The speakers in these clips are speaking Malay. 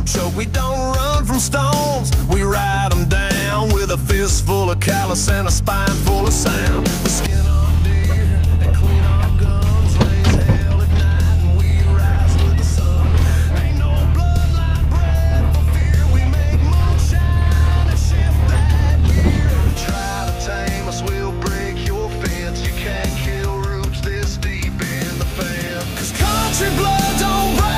choke. We don't run from stones, we ride them down with a fist full of callous and a spine full of sound. We skin our deer and clean our guns, raise hell at night and we rise with the sun. Ain't no blood like bread for fear. We make moonshine and shift that gear. Try to tame us, we'll break your fence. You can't kill roots this deep in the fan. 'Cause country blood don't break.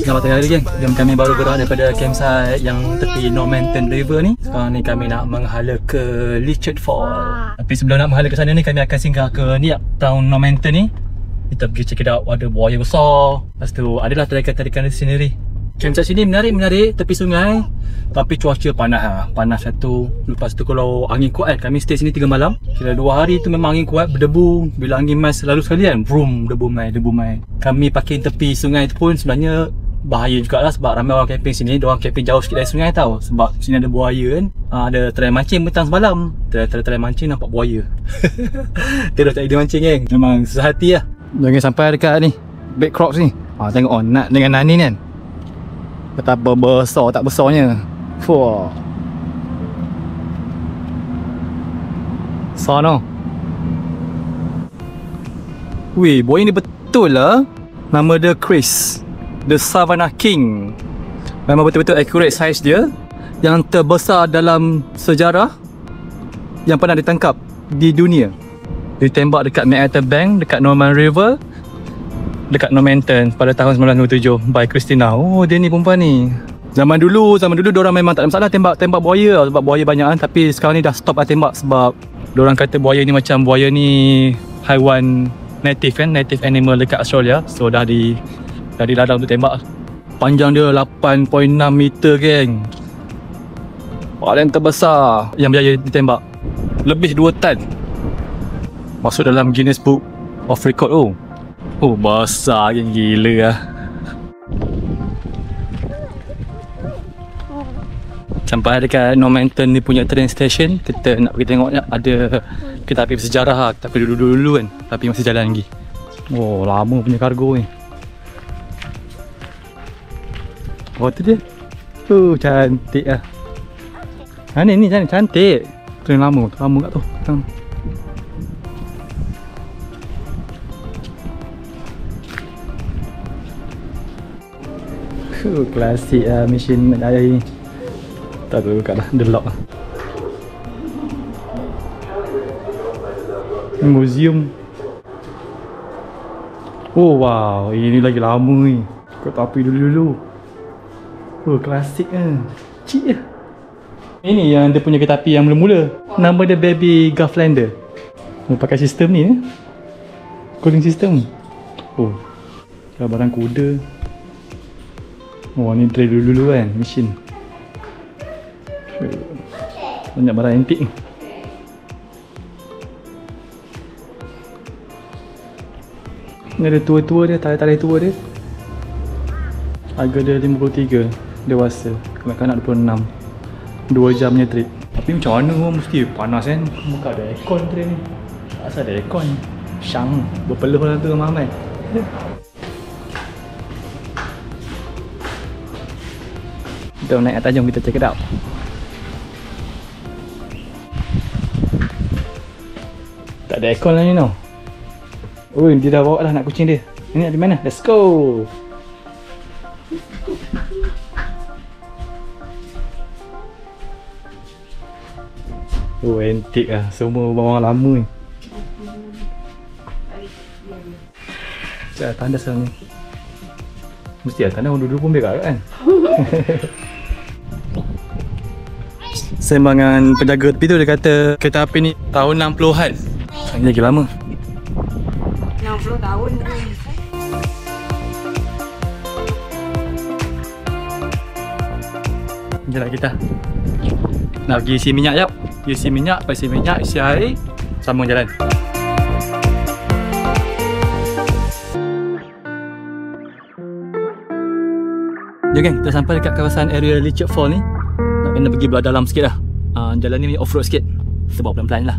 Selamat tengah hari geng. Jam kami baru gerak daripada campsite yang tepi Normanton River ni. Sekarang ni kami nak menghala ke Lychard Fall. Tapi sebelum nak menghala ke sana ni, kami akan singgah ke ni town Normanton ni. Kita pergi check it out. Ada buaya besar. Lepas tu adalah tarikan-tarikan scenery. Campsite sini menarik, tepi sungai. Tapi cuaca panas panas satu. Lepas tu kalau angin kuat kan, kami stay sini 3 malam. Kira 2 hari tu memang angin kuat, berdebu. Bila angin mai selalu sekali kan, vroom, debu mai. Kami parking tepi sungai tu pun sebenarnya bahaya jugalah sebab ramai orang camping sini. Diorang camping jauh sikit dari sungai tau. Sebab sini ada buaya kan. Ada try mancing petang semalam. Try mancing nampak buaya. Terus tak ada mancing geng. Memang susah hati lah. Jangan sampai dekat ni Big Crocs ni. Tengok nak dengan Nani kan, betapa besar tak besarnya. Fuh. Sana. Weh, buaya ni betul lah. Nama dia Chris, the Savannah King. Memang betul-betul accurate size dia. Yang terbesar dalam sejarah yang pernah ditangkap di dunia. Ditembak dekat MacArthur Bank, dekat Norman River, dekat Normanton pada tahun 1927 by Christina. Oh, dia ni perempuan ni. Zaman dulu diorang memang tak ada masalah tembak buaya sebab buaya banyak kan. Tapi sekarang ni dah stop lah tembak sebab diorang kata buaya ni macam buaya ni haiwan native kan, native animal dekat Australia. So dah dilarang untuk tembak. Panjang dia 8.6 meter geng. Paling terbesar yang berjaya ditembak. Lebih 2 tan. Masuk dalam Guinness Book of Record. Oh, besar yang gila lah. Sampai dekat Normanton ni punya train station, kita nak pergi tengok ada kereta api bersejarah lah. Kita pergi dulu kan, tapi masih jalan lagi. Oh, lama punya kargo ni. Oh, tu dia. Cantik lah. Ni cantik. Train lama kat tu. Klasik lah mesin air ni. Tak tahu kat dah, the lock lah. Museum. Oh wow, ini lagi lama ni. Kereta api dulu. Oh, klasik kan. Cik lah. Ini yang dia punya kereta api yang mula-mula. Nama dia Baby Garflander. Dia pakai sistem ni cooling system. Oh, barang kuda. Oh, ni tray dulu kan, mesin. Banyak barang antik ni. Ni ada tua-tua dia, tali-tali tua dia. Harga dia 53, dewasa. Kanak-kanak 26. 2 jam punya trip. Tapi macam mana pun mesti panas kan. Bukan ada aircon trip ni. Asal ada aircon. Syang, berpeluh orang tu ramai. Kita naik atas, jom kita check it out. Tak ada aircon lah ni tau. Oh, dia dah bawa lah nak kucing dia. Ini di mana? Let's go. Oh, antik lah. Semua bawang lama ni. Macam tanda sekarang ni. Mesti lah tanda orang duduk pun berak kan. Sembangan penjaga tepi tu dia kata kereta api ni tahun 60-an. Lagi lama. 60 tahun. jalan kita. Nak pergi isi minyak jap. Isi minyak, isi minyak, isi air, sambung jalan. Ya geng, kita sampai dekat kawasan area Lichard Fall ni. Nak kena pergi belah dalam sikit lah. Jalan ni off-road sikit. Kita bawa pelan-pelan lah.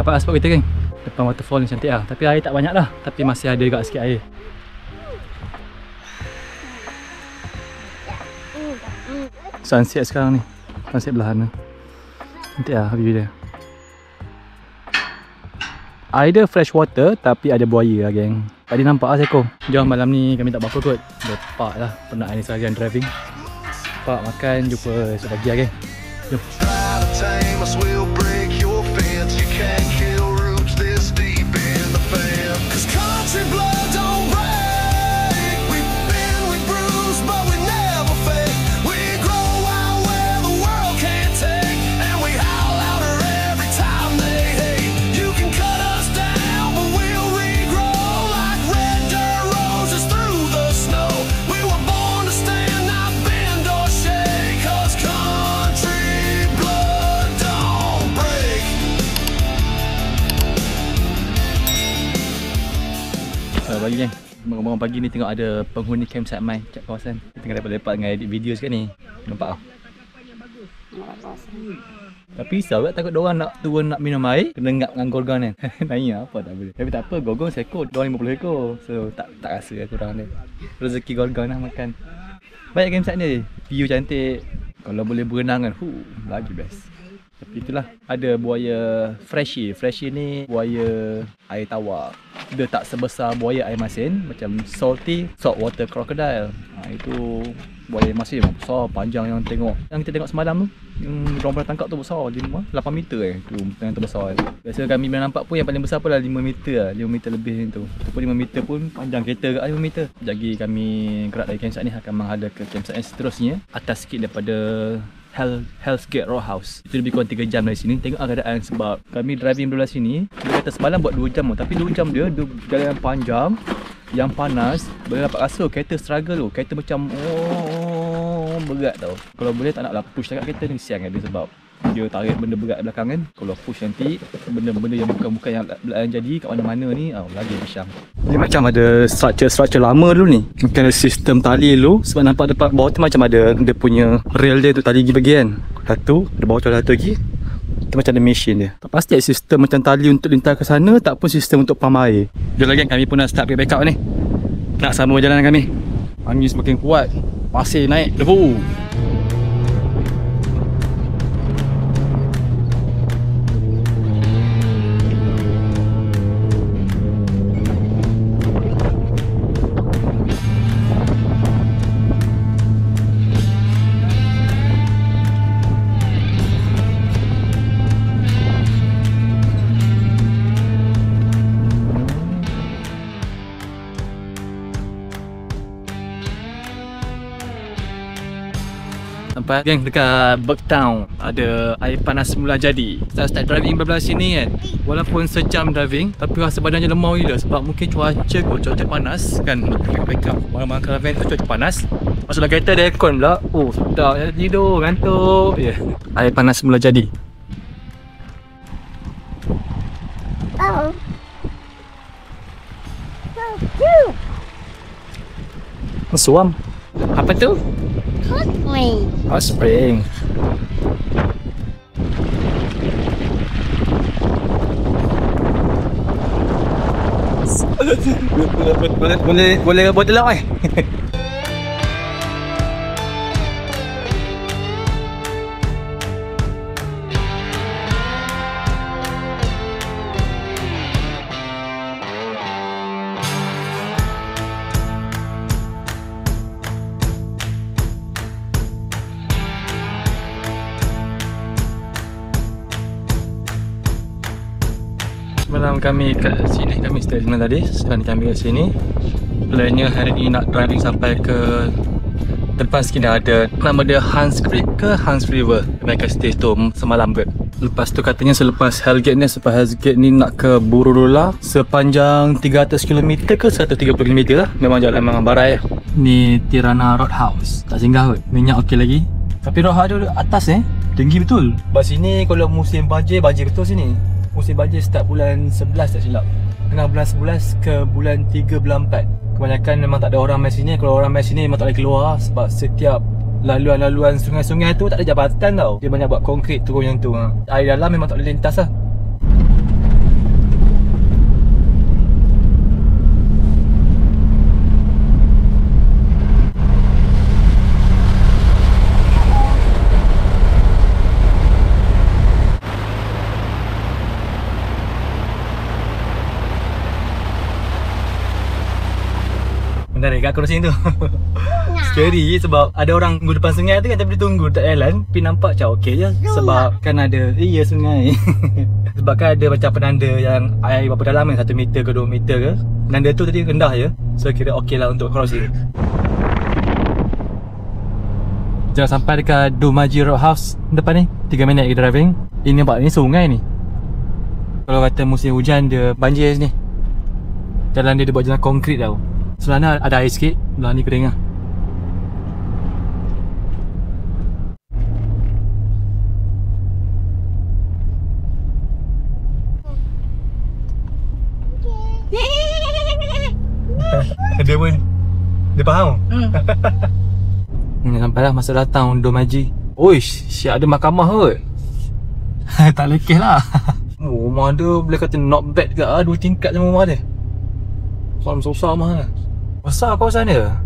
Dapat spot kita kan. Depan waterfall ni cantik lah. Tapi air tak banyak lah. Tapi masih ada juga sikit air. Sunset sekarang ni. Sunset belahan tu. Cantik lah view dia. Air dia fresh water tapi ada buaya lah geng. Tadi nampak lah seekor. Jom malam ni kami tak berapa kot. Lepak lah. Penat ni seharian driving. Lepak makan. Jumpa esok pagi lah geng. Jom. Pagi geng, bangun pagi ni tengok ada penghuni campsite mai kat kawasan. Tengah lepak-lepak dengan edit video sekat ni. Nampak tak? Tapi risau tak takut diorang nak turun nak minum air, kena ngap dengan gorgon kan. Nanya apa tak boleh. Tapi tak apa, gorgon seekor, diorang 50 ekor. So tak rasa lah korang ni. Rezeki gorgon lah makan. Baik campsite ni, view cantik. Kalau boleh berenang kan, lagi best. Tapi itulah, ada buaya freshie. Freshie ni buaya air tawar. Dia tak sebesar buaya air masin, macam saltwater crocodile. Itu buaya air masin memang besar, panjang yang tengok. Yang kita tengok semalam tu, yang orang pernah tangkap tu besar, 8 meter tu yang terbesar. Biasa kami bila nampak pun yang paling besar pun dah 5 meter lah, 5 meter lebih tu. Itu pun 5 meter pun panjang kereta kat 5 meter. Jadi kami gerak dari campsite ni akan menghadap ke campsite yang seterusnya, atas sikit daripada Hell's Gate Roadhouse. Itu lebih kurang 3 jam dari sini. Tengok keadaan sebab kami driving belah sini. Dia kata semalam buat 2 jam tapi 2 jam dia jalan yang panjang, yang panas. Boleh dapat rasa kereta struggle tu. Kereta macam berat tau. Kalau boleh tak naklah push dekat kereta ni, kesian dia sebab dia tarik benda berat belakang kan. Kalau push nanti benda-benda yang bukan yang jadi kat mana-mana ni lagi bisyang. Ni macam ada structure lama dulu ni. Mungkin ada sistem tali dulu. Sebab nampak depan bawah tu macam ada dia punya rail dia tu, tali bagi kan. Satu, ada bawah tu ada satu lagi. Itu macam ada mesin dia. Tak pasti ada sistem macam tali untuk lintas ke sana, tak pun sistem untuk pam air. Jom lagi kami pun nak start pergi backup ni. Nak sambung perjalanan kami. Angin semakin kuat. Pasir naik debu. Sampai geng dekat Burketown, ada air panas mula jadi. Saya start driving belah sini kan, walaupun sejam driving tapi rasa badannya lemah gila. Sebab mungkin cuaca panas kan. Backup malam-malam caravan tu cuaca panas. Masuk dalam kereta ada aircon pula. Sedap, tidur, ngantuk. Air panas mula jadi. Suam. Apa tu? Hot spring. Hot spring. Boleh buat telak eh. Semalam kami kat sini, kami stay semalam tadi. Sekarang kami kat sini. Plannya hari ni nak driving sampai ke depan sikit dah ada. Nama dia Hans Creek ke Hans River. Kami akan stay tu semalam kot. Lepas tu katanya selepas Hellgate ni, nak ke Borroloola sepanjang 300 km ke 130 km lah. Memang jalan memang barai. Ni Tirana Roadhouse. Tak singgah kot. Minyak okey lagi. Tapi Roadhouse tu atas tinggi betul. Lepas sini kalau musim banjir betul sini. Musim banjir start bulan 11 tak silap. Tengah bulan 11 ke bulan 3 bulan 4. Kebanyakan memang tak ada orang main sini. Kalau orang main sini memang tak boleh keluar. Sebab setiap laluan-laluan sungai-sungai tu tak ada jabatan tau. Dia banyak buat konkrit turun yang tu. Air dalam memang tak boleh lintas lah. Bentar kat crossing tu. Scary sebab ada orang tunggu depan sungai tu kan, tapi dia tunggu tak jalan. Tapi nampak macam okey je sebab kan ada sungai. Sebab kan ada macam penanda yang air berapa dalam kan, 1 meter ke 2 meter ke. Penanda tu tadi rendah je. So kira okey lah untuk crossing. Jangan sampai dekat Domaji Roadhouse depan ni 3 minit lagi driving. Ini nampak ni sungai ni. Kalau kata musim hujan dia banjir sini. Jalan dia buat jalan konkrit tau. Sebelah ni ada air sikit, sebelah ni kering lah. Dia pun, dia faham? Sampailah masa datang Domaji. Oish, siap ada mahkamah kot. Tak lekeh lah. Rumah dia boleh kata not bad ke 2 tingkat je rumah dia. Susah mahal. Besar kawasan dia.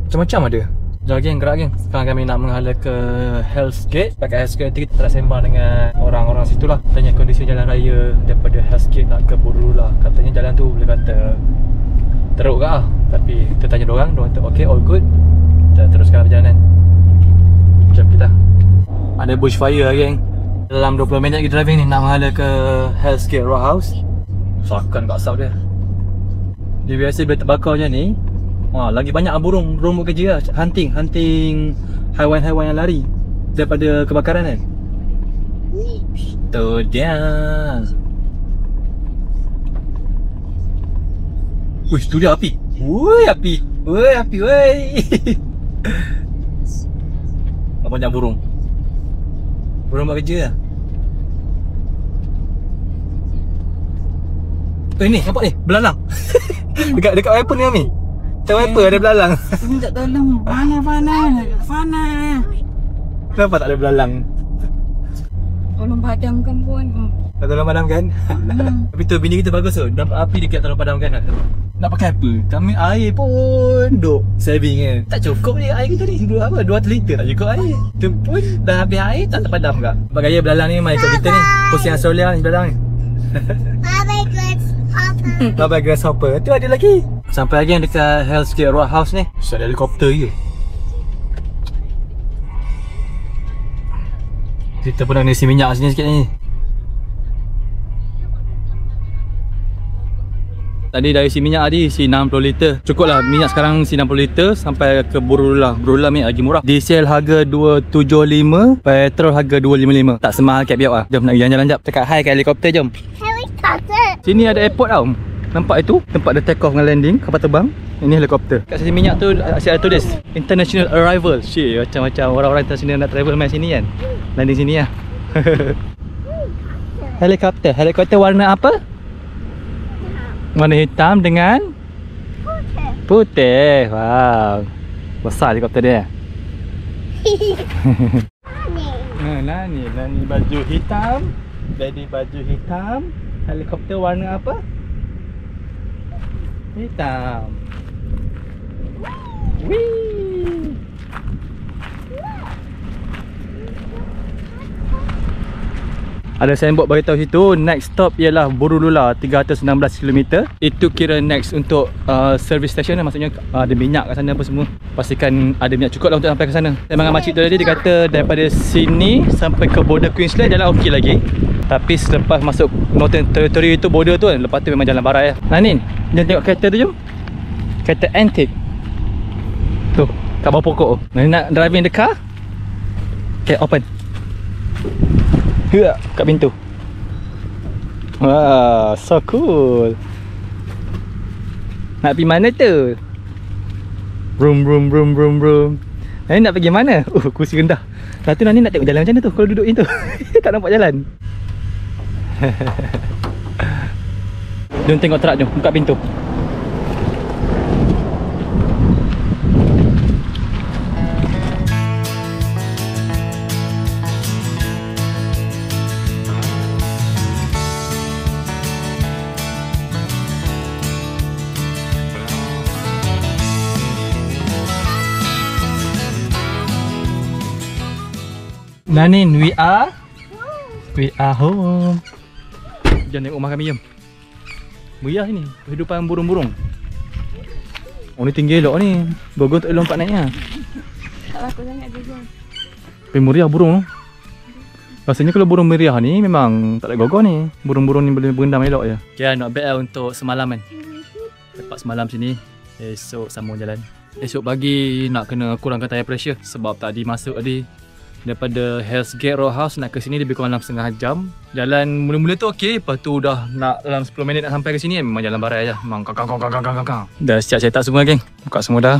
Macam-macam ada. Sekejap geng, gerak geng. Sekarang kami nak menghala ke Hell's Gate. Pakai Hell's Gate nanti kita nak sembang dengan orang-orang situ lah. Tanya kondisi jalan raya daripada Hell's Gate nak ke Borroloola. Katanya jalan tu boleh kata teruk ke lah. Tapi kita tanya diorang kata okay, all good. Kita teruskan perjalanan. Jom kita. Ada bushfire geng. Dalam 20 minit lagi driving ni nak menghala ke Hell's Gate Roadhouse. Sakan kat asap dia. Dia biasa bila terbakar macam ni, lagi banyak burung buat kerja lah. Hunting haiwan-haiwan yang lari daripada kebakaran kan. Tu dia. Uish, tu dia api. Api. Banyak burung buat kerja lah. Ni nampak ni, belalang. Dekat wiper ni Ami. Dekat wiper ada belalang. Minta tolong. Fana. Kenapa tak ada belalang? Tolong padamkan pun. Tak tolong padamkan? Tapi tu bini kita bagus tu. Nampak api dekat tolong padamkan. Nak pakai apa? Kami air pun duk saving kan. Tak cukup ni air kita ni. 200 liter tak cukup air. Tu pun dah habis air tak terpadam kak. Sebab gaya belalang ni mai kat kita ni. Pusing Australia ni belalang ni. Bye-bye grasshopper. Tu ada lagi. Sampai lagi yang dekat Hell's Gate Roadhouse ni. Ada helikopter je. Kita pun nak isi minyak sini sikit ni. Tadi dah isi minyak tadi, isi 60 liter. Cukup lah minyak sekarang isi 60 liter sampai ke Borroloola. Borroloola minyak lagi murah. Diesel harga 275, petrol harga 255. Tak semahal kat biak lah. Jom nak pergi jalan jap. Cakap hi kat helikopter jom. Sini ada airport tau. Nampak itu? Tempat dia take off dengan landing, kapal terbang. Ini helikopter. Kat sisi minyak tu asyik ada tulis International Arrival. Syik, macam-macam orang-orang international nak travel main sini kan. Landing sini lah. Helikopter. Helikopter warna apa? Warna hitam dengan putih. Wow. Besar helikopter dia. Nani baju hitam. Daddy baju hitam. Helikopter warna apa? Hitam. Wih. Ada signboard beritahu situ next stop ialah Borulula 316 km. Itu kira next untuk service station, maksudnya ada minyak kat sana apa semua. Pastikan ada minyak cukup lah untuk sampai ke sana. Memang makcik tu tadi dia kata daripada sini sampai ke border Queensland jalan okey lagi. Tapi selepas masuk Northern Territory itu border tu kan, lepas tu memang jalan barai lah. Nanin, jom tengok kereta tu jom. Kereta antik. Tu, kat bawah pokok tu. Nanin nak driving the car? Okay, open. Kat pintu. Wah, so cool. Nak pergi mana tu? Vroom vroom vroom vroom vroom. Nani nak pergi mana? Kursi rendah. Lepas tu Nani nak tengok jalan macam mana tu kalau duduk macam tu. Tak nampak jalan. Jom tengok truck jom, buka pintu. Nanin, we are home. Jom tengok rumah kami, jom. Meriah sini, kehidupan burung-burung. Oh ni tinggi elok ni. Gogong tak boleh lompat naiknya. Tak laku sangat gogong. Tapi meriah burung tu. Rasanya kalau burung meriah ni memang tak ada gogong ni. Burung-burung ni boleh berendam elok je. Okay, not bad lah untuk semalam kan. Lepas semalam sini, esok sambung jalan. Esok pagi nak kena kurangkan tire pressure sebab tadi masuk tadi daripada Hell's Gate Roadhouse nak ke sini lebih kurang dalam setengah jam. Jalan mula-mula tu okey, lepas tu dah nak dalam 10 minit nak sampai ke sini. Memang jalan barai je. Memang kakang. Dah siap cetak semua geng. Buka semua dah.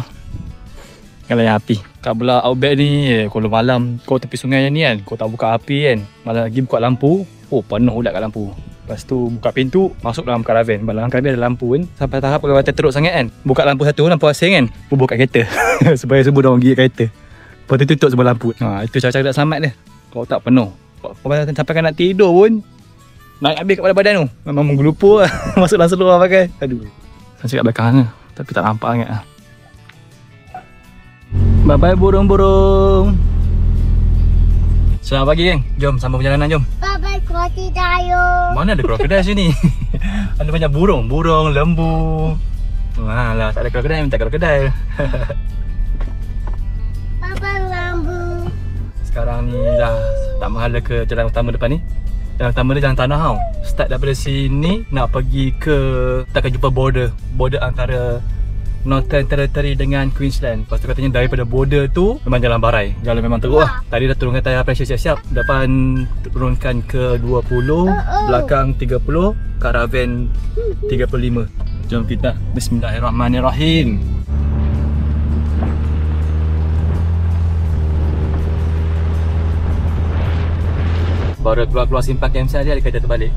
Kalau yang api. Kat belah Outback ni, kalau malam kau tepi sungai ni kan, kau tak buka api kan, malah lagi buka lampu, oh penuh ulat kat lampu. Lepas tu buka pintu, masuk dalam karavan. Dalam karavan ada lampu kan. Sampai tahap kalau kata teruk sangat kan, buka lampu satu, lampu asing kan, buka kereta. Supaya semua dah orang gigit kereta. Lepas tu tutup semua lampu. Itu cara-cara nak selamat dia. Kalau tak penuh, kau sampai kan nak tidur pun naik habis kat badan tu. Memang menggelupur lah. Masuk dalam seluar pakai. Aduh. Saya kat belakang lah. Tapi tak nampak sangat lah. Bye-bye burung-burung. Selamat pagi geng. Jom sambung perjalanan jom. Bye-bye krokodil. Mana ada krokodil sini? Ada banyak burung. Burung, lembu. Alah, tak ada krokodil, minta krokodil. Bye-bye lambu. Sekarang ni dah tak mahala ke jalan utama depan ni. Jalan utama ni jalan tanah tau. Start daripada sini nak pergi ke, kita akan jumpa border antara Northern Territory dengan Queensland. Lepas tu katanya daripada border tu memang jalan barai. Jalan memang teruk lah. Tadi dah turunkan tayar pressure siap-siap. Depan turunkan ke 20, belakang 30, karavan 35. Jom kita Bismillahirrahmanirrahim. Baru keluar simpang KMC dia ada kereta terbalik.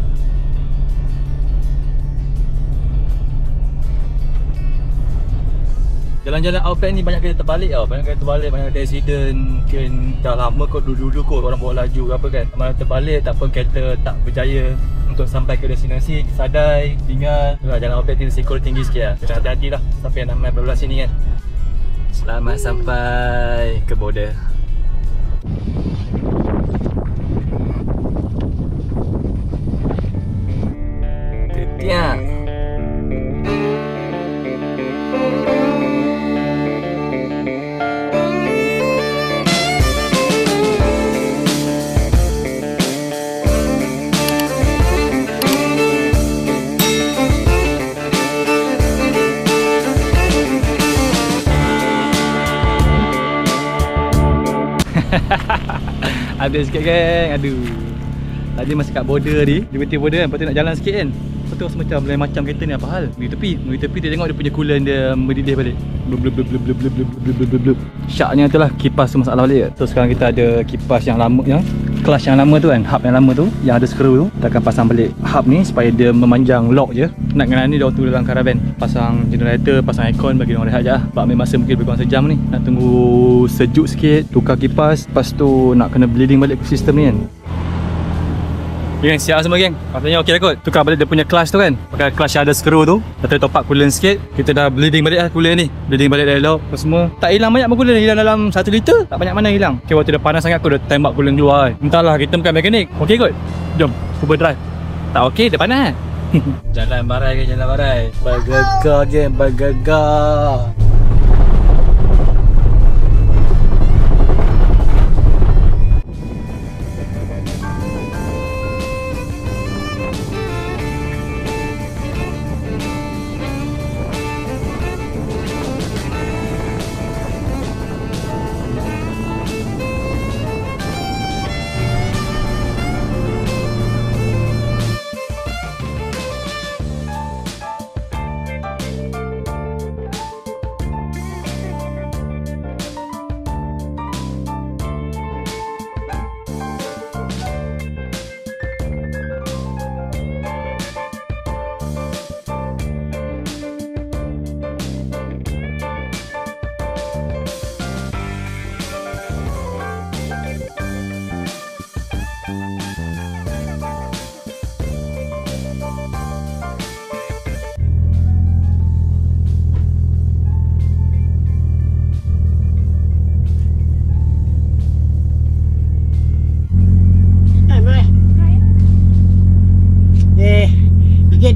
Jalan-jalan Outback ni banyak kereta terbalik tau. Banyak kereta terbalik, banyak kereta accident. Mungkin dah lama kot, dulu-dulu kot orang bawa laju ke apa kan. Mana terbalik tak apa, kereta tak berjaya untuk sampai ke destinasi. Sadai, tinggal. Jalan Outback ni risiko tinggi sikit lah. Kena hati-hati lah sampai nak main belah sini kan. Selamat sampai ke border. Ketiak. Habis sikit geng, aduh. Tadi masih kat border ni, di berhenti border kan, lepas tu nak jalan sikit kan. Lepas tu rasa macam lain macam kereta ni, apa hal? Menuju tepi dia tengok dia punya coolant dia mendidih balik. Blub blub blub blub blub blub blub blub blub blub. Syaknya tu lah, kipas tu masalah balik. So sekarang kita ada kipas yang lama ya. Clutch yang lama tu kan, hub yang lama tu, yang ada skru tu, kita akan pasang balik hub ni supaya dia memanjang lock je. Nak kena ni dah waktu dalam karavan. Pasang generator, pasang aircon, bagi orang rehat je lah. Ambil masa mungkin lebih kurang sejam ni. Nak tunggu sejuk sikit, tukar kipas. Lepas tu nak kena bleeding balik ke sistem ni kan. Geng, siap semua geng. Katanya okey dah kot. Tukar balik dia punya clutch tu kan. Pakai clutch yang ada skru tu. Kita top up coolant sikit. Kita dah bleeding balik lah coolant ni. Bleeding balik dari elok. Semua tak hilang banyak pun coolant. Hilang dalam 1 liter. Tak banyak mana hilang. Okay, waktu dia panas sangat aku dah tembak coolant keluar kan. Entahlah, kita bukan mekanik. Okey kot. Jom, cuba drive. Tak okey, dia panas. Jalan barai ke jalan barai. Bergegar geng, bergegar.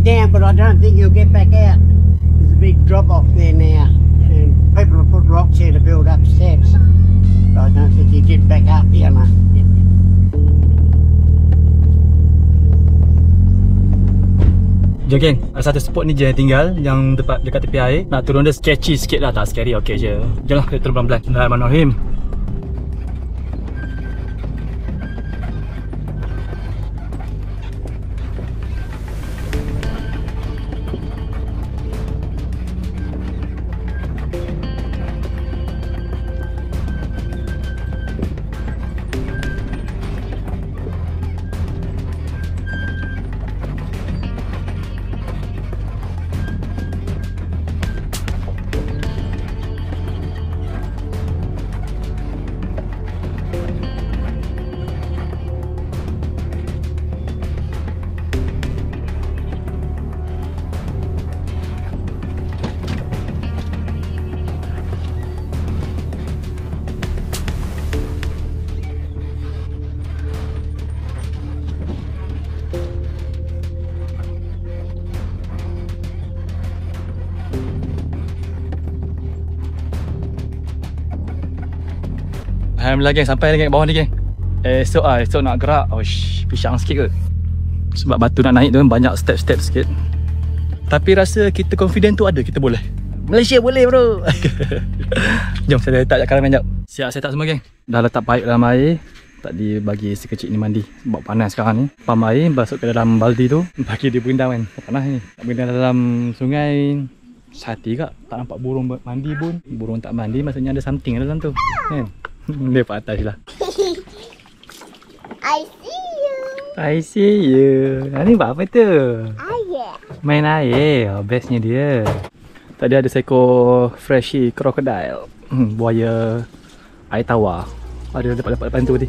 Down, but I don't think you'll get back out. There's a big drop off there now, and people have put rocks here to build up steps. But I don't think you get back up, you know. Jom geng, ada satu spot ni je yang tinggal, yang dekat tepi air. Nak turun dia sketchy sikit lah, tak scary, okey je. Jom lah, kita turun pelan-pelan. Bismillahirrahmanirrahim. Alhamdulillah geng, sampai lagi kat bawah ni geng. Esok nak gerak. Oish, pisang sikit kot. Sebab batu nak naik tu banyak step-step sikit. Tapi rasa kita confident tu ada, kita boleh. Malaysia boleh bro. Jom saya letak jap karamen jap. Siap saya tak semua geng. Dah letak paip dalam air. Tak dibagi si kecil ni mandi. Sebab panas sekarang ni. Pam air, masuk ke dalam baldi tu. Bagi dia berendam kan. Panas ni. Tak berendam dalam sungai. Sati kak. Tak nampak burung mandi pun. Burung tak mandi maksudnya ada something dalam tu. Kan? Dia pak atas lah. I see you. I see you. Ni buat apa tu? Air. Main air. Oh, bestnya dia. Tadi ada seekor freshie crocodile. Buaya air tawar. Ada dapat depan tu tadi.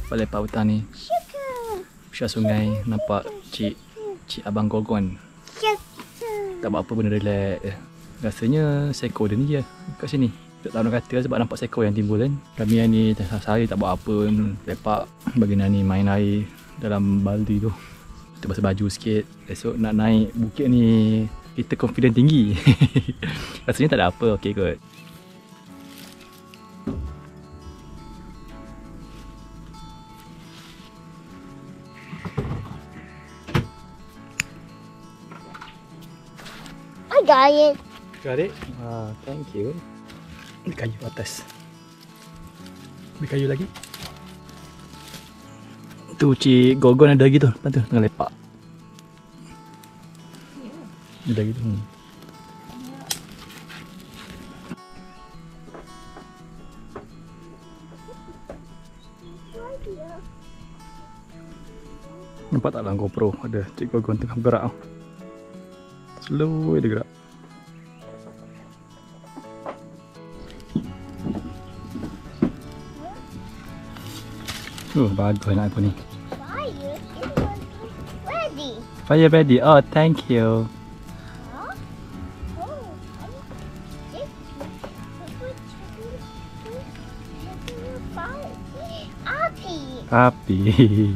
Balik pautan ni. Pusat sungai nampak cik abang Gogon. Tak buat apa pun, relax. Rasanya seko dia ni je kat sini. Tak tahu nak kata sebab nampak seko yang timbul kan. Kami yang ni sehari tak buat apa, lepak bagi Nani main air dalam baldi tu. Kita basuh baju sikit. Esok nak naik bukit ni kita confident tinggi. Rasanya tak ada apa, okey kot. I got it. Got it? Thank you. Ni kayu atas. Ni kayu lagi. Tu Cik Gogon ada lagi tu. Lepas tu tengah lepak. Ada lagi tu. Nampak tak dalam GoPro ada Cik Gogon tengah bergerak. Slow dia gerak. Bagus nak aku ni. Fire is ready. Fire ready. Oh, thank you. Api.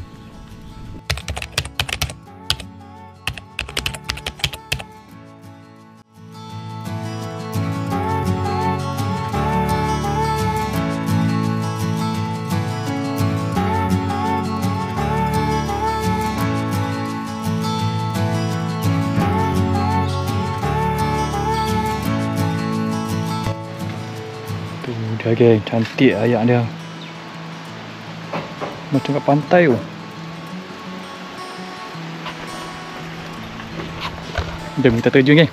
Dia geng, cantik ayak dia. Macam kat pantai tu. Jom kita terjun geng.